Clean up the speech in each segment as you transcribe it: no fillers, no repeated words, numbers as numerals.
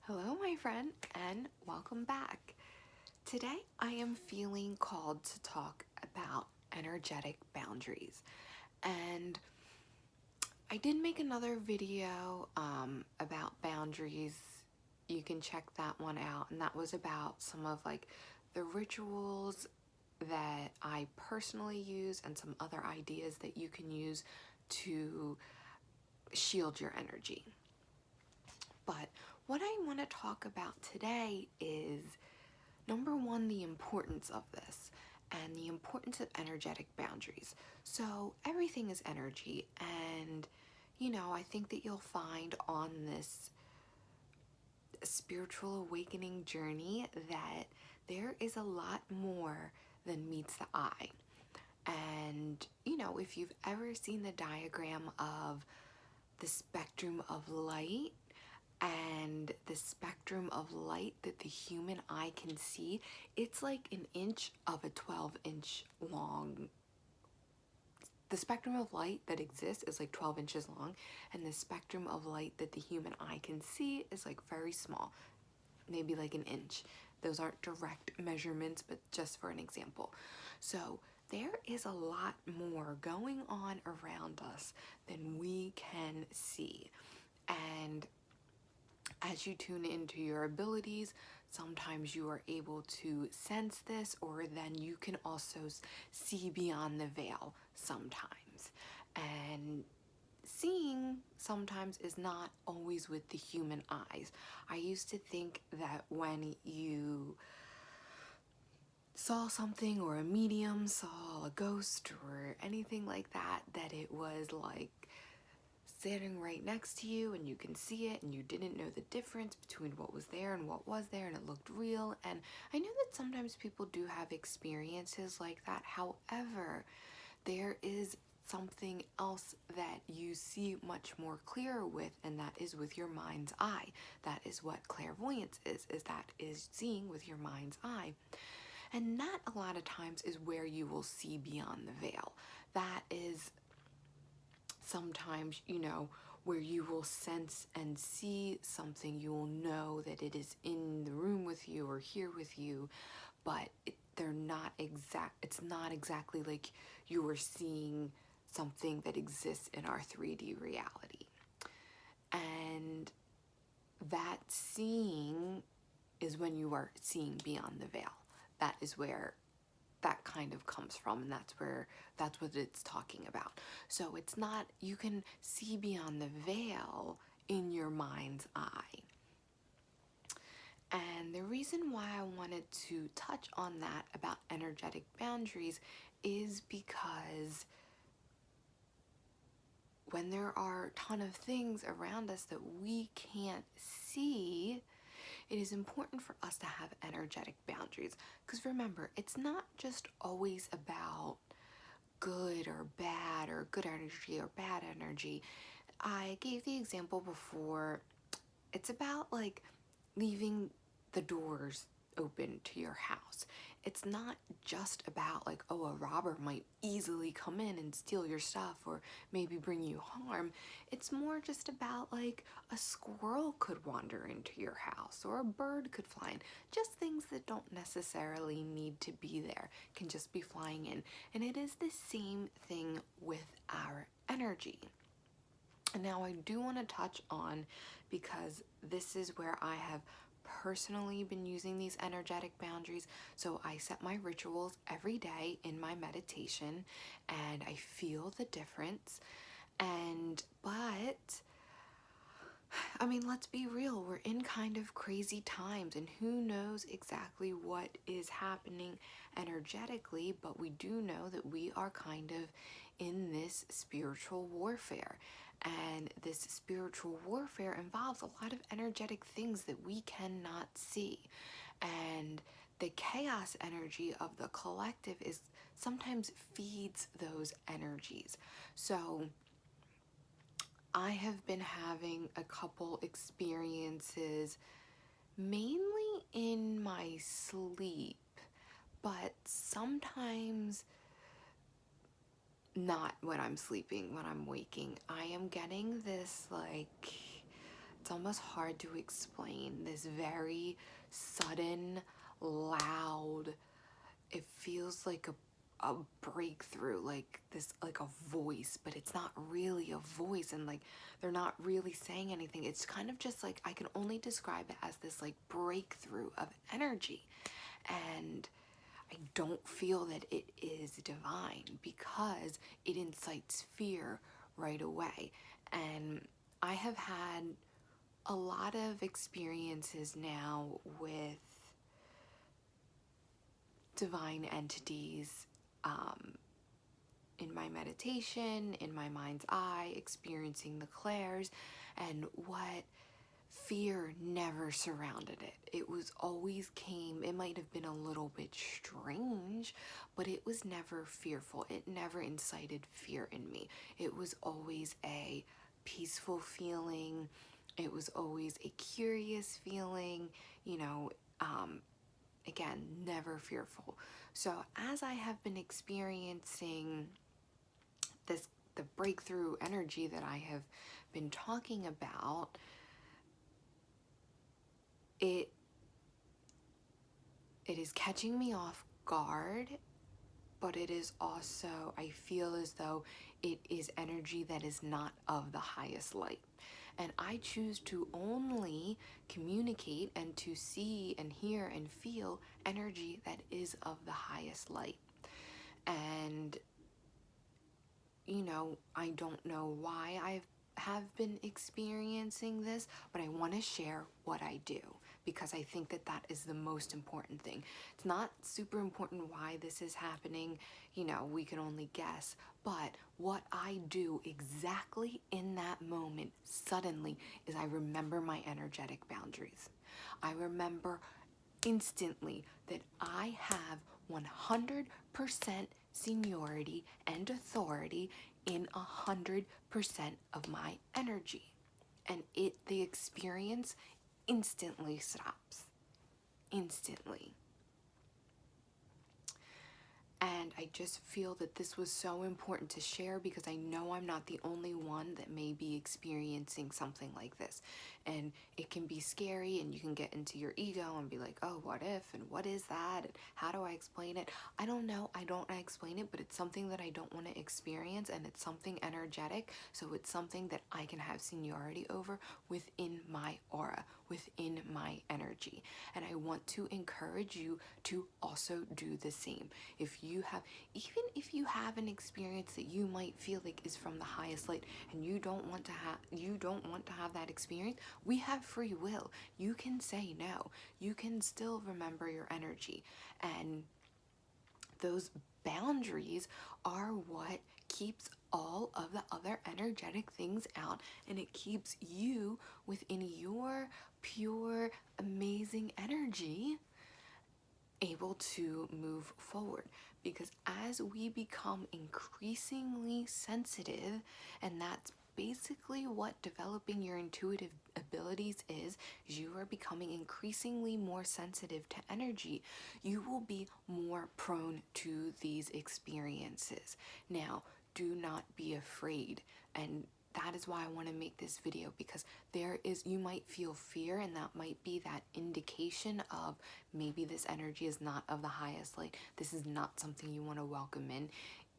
Hello, my friend, and welcome back. Today, I am feeling called to talk about energetic boundaries. And I did make another video about boundaries. You can check that one out. And that was about some of the rituals that I personally use and some other ideas that you can use to shield your energy. But what I want to talk about today is number one, the importance of this and the importance of energetic boundaries. So, everything is energy, and I think that you'll find on this spiritual awakening journey that there is a lot more than meets the eye. And, if you've ever seen the diagram of the spectrum of light, and the spectrum of light that the human eye can see, it's like an inch of a 12-inch long. The spectrum of light that exists is like 12 inches long, and the spectrum of light that the human eye can see is like very small, maybe like an inch. Those aren't direct measurements, but just for an example. So there is a lot more going on around us than we can see. And as you tune into your abilities, sometimes you are able to sense this, or then you can also see beyond the veil sometimes. And seeing sometimes is not always with the human eyes. I used to think that when you saw something, or a medium saw a ghost or anything like that, that it was like sitting right next to you and you can see it, and you didn't know the difference between what was there and what was there, and it looked real. And I know that sometimes people do have experiences like that. However, there is something else that you see much more clear with, and that is with your mind's eye. That is what clairvoyance is that is seeing with your mind's eye. And that a lot of times is where you will see beyond the veil. That is sometimes, where you will sense and see something. You will know that it is in the room with you or here with you, but they're not exact. It's not exactly like you are seeing something that exists in our 3D reality. And that seeing is when you are seeing beyond the veil. That is where that kind of comes from, and that's what it's talking about. So it's not, you can see beyond the veil in your mind's eye. And the reason why I wanted to touch on that about energetic boundaries is because when there are a ton of things around us that we can't see, it is important for us to have energetic boundaries. Because remember, it's not just always about good or bad, or good energy or bad energy. I gave the example before. It's about like leaving the doors open to your house. It's not just about like, oh, a robber might easily come in and steal your stuff or maybe bring you harm. It's more just about like a squirrel could wander into your house, or a bird could fly in. Just things that don't necessarily need to be there, can just be flying in. And it is the same thing with our energy. And now I do want to touch on, because this is where I have personally been using these energetic boundaries. So I set my rituals every day in my meditation, and I feel the difference. But I mean, let's be real, we're in kind of crazy times, and who knows exactly what is happening energetically, but we do know that we are kind of in this spiritual warfare. And this spiritual warfare involves a lot of energetic things that we cannot see. And the chaos energy of the collective is sometimes feeds those energies. So I have been having a couple experiences, mainly in my sleep, but sometimes not when I'm sleeping, when I'm waking. I am getting this like it's almost hard to explain. This very sudden, loud, it feels like a breakthrough, like this, like a voice, but it's not really a voice, and like they're not really saying anything. It's kind of just like, I can only describe it as this like breakthrough of energy. And I don't feel that it is divine because it incites fear right away. And I have had a lot of experiences now with divine entities, in my meditation, in my mind's eye, experiencing the clairs, and what fear never surrounded it. It was always came, it might have been a little bit strange, but it was never fearful. It never incited fear in me. It was always a peaceful feeling. It was always a curious feeling, again, never fearful. So as I have been experiencing the breakthrough energy that I have been talking about, it is catching me off guard, but it is also, I feel as though it is energy that is not of the highest light. And I choose to only communicate and to see and hear and feel energy that is of the highest light. And, I don't know why I have been experiencing this, but I want to share what I do, because I think that that is the most important thing. It's not super important why this is happening, we can only guess, but what I do exactly in that moment suddenly is I remember my energetic boundaries. I remember instantly that I have 100% seniority and authority in 100% of my energy. And the experience instantly stops. Instantly. And I just feel that this was so important to share, because I know I'm not the only one that may be experiencing something like this. And it can be scary, and you can get into your ego and be like, oh, what if, and what is that, and how do I explain it? I don't know. I don't explain it, but it's something that I don't want to experience, and it's something energetic. So it's something that I can have seniority over within my aura, within my energy. And I want to encourage you to also do the same. Even if you have an experience that you might feel like is from the highest light, and you don't want to have that experience, we have free will. You can say no. You can still remember your energy. And those boundaries are what keeps all of the other energetic things out, and it keeps you within your pure, amazing energy able to move forward. Because as we become increasingly sensitive, and that's basically what developing your intuitive abilities is you are becoming increasingly more sensitive to energy, you will be more prone to these experiences. Now, do not be afraid, and that is why I want to make this video, because you might feel fear, and that might be that indication of maybe this energy is not of the highest light. This is not something you want to welcome in.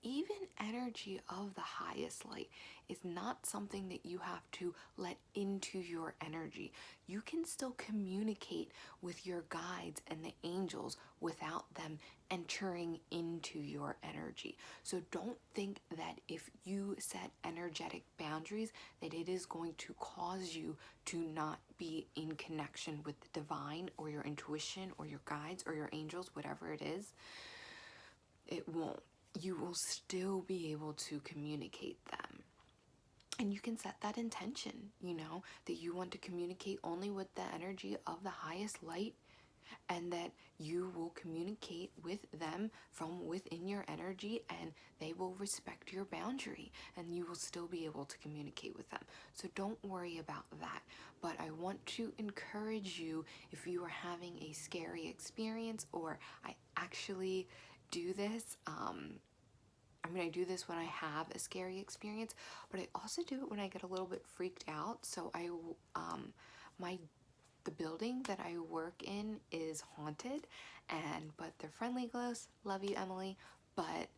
Even energy of the highest light is not something that you have to let into your energy. You can still communicate with your guides and the angels without them entering into your energy. So don't think that if you set energetic boundaries that it is going to cause you to not be in connection with the divine or your intuition or your guides or your angels, whatever it is. It won't. You will still be able to communicate them. And you can set that intention, that you want to communicate only with the energy of the highest light, and that you will communicate with them from within your energy, and they will respect your boundary, and you will still be able to communicate with them. So don't worry about that. But I want to encourage you, if you are having a scary experience, or I actually do this, I mean, I do this when I have a scary experience, but I also do it when I get a little bit freaked out. So my the building that I work in is haunted, but they're friendly ghosts. Love you, Emily. But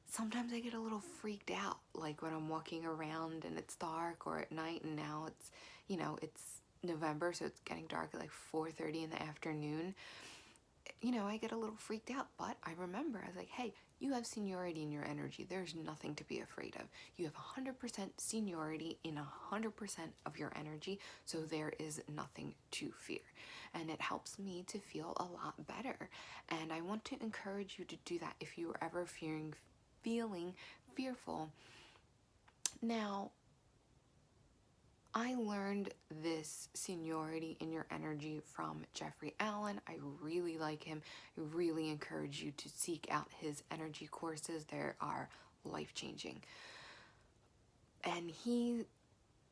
sometimes I get a little freaked out, like when I'm walking around and it's dark, or at night, and now it's November, so it's getting dark at like 4:30 in the afternoon. I get a little freaked out, but I remember, I was like, hey, you have seniority in your energy. There's nothing to be afraid of. You have 100% seniority in 100% of your energy, so there is nothing to fear. And it helps me to feel a lot better. And I want to encourage you to do that if you are ever feeling fearful. Now, I learned this seniority in your energy from Jeffrey Allen. I really like him. I really encourage you to seek out his energy courses. They are life-changing. And he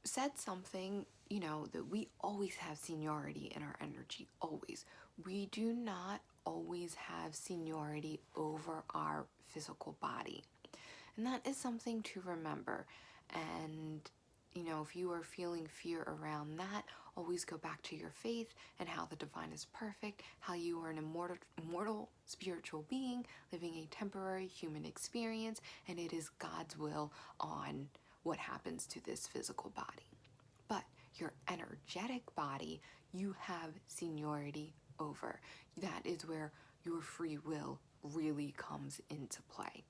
said something, that we always have seniority in our energy, always. We do not always have seniority over our physical body. And that is something to remember. And if you are feeling fear around that, always go back to your faith and how the divine is perfect, how you are an immortal spiritual being living a temporary human experience, and it is God's will on what happens to this physical body. But your energetic body, you have seniority over. That is where your free will really comes into play.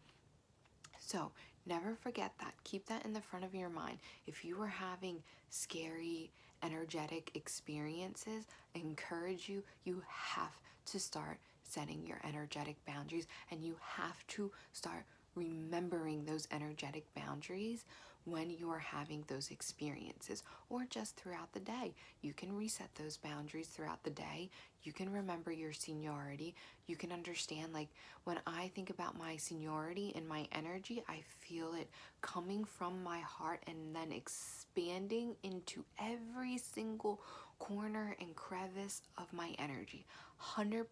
So never forget that. Keep that in the front of your mind. If you are having scary, energetic experiences, I encourage you, you have to start setting your energetic boundaries, and you have to start remembering those energetic boundaries when you are having those experiences, or just throughout the day. You can reset those boundaries throughout the day. You can remember your seniority. You can understand, like, when I think about my seniority and my energy, I feel it coming from my heart and then expanding into every single corner and crevice of my energy. 100%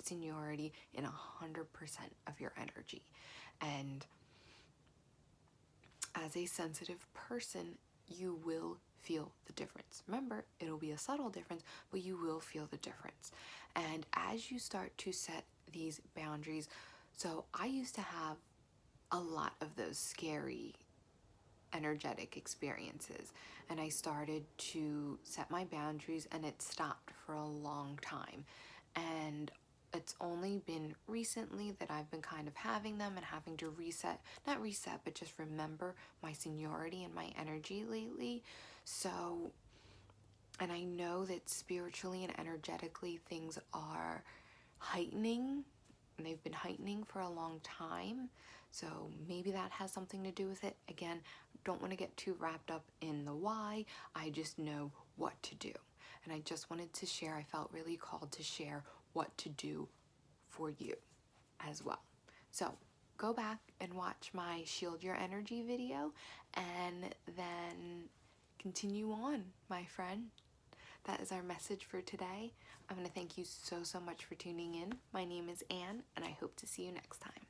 seniority in 100% of your energy. And as a sensitive person, you will feel the difference. Remember, it'll be a subtle difference, but you will feel the difference. And as you start to set these boundaries, so I used to have a lot of those scary energetic experiences, and I started to set my boundaries, and it stopped for a long time. And it's only been recently that I've been kind of having them and having to not reset, but just remember my seniority and my energy lately. So, and I know that spiritually and energetically things are heightening, and they've been heightening for a long time. So maybe that has something to do with it. Again, don't want to get too wrapped up in the why. I just know what to do. And I just wanted to share, I felt really called to share what to do for you as well. So go back and watch my Shield Your Energy video, and then continue on, my friend. That is our message for today. I'm going to thank you so much for tuning in. My name is Anne, and I hope to see you next time.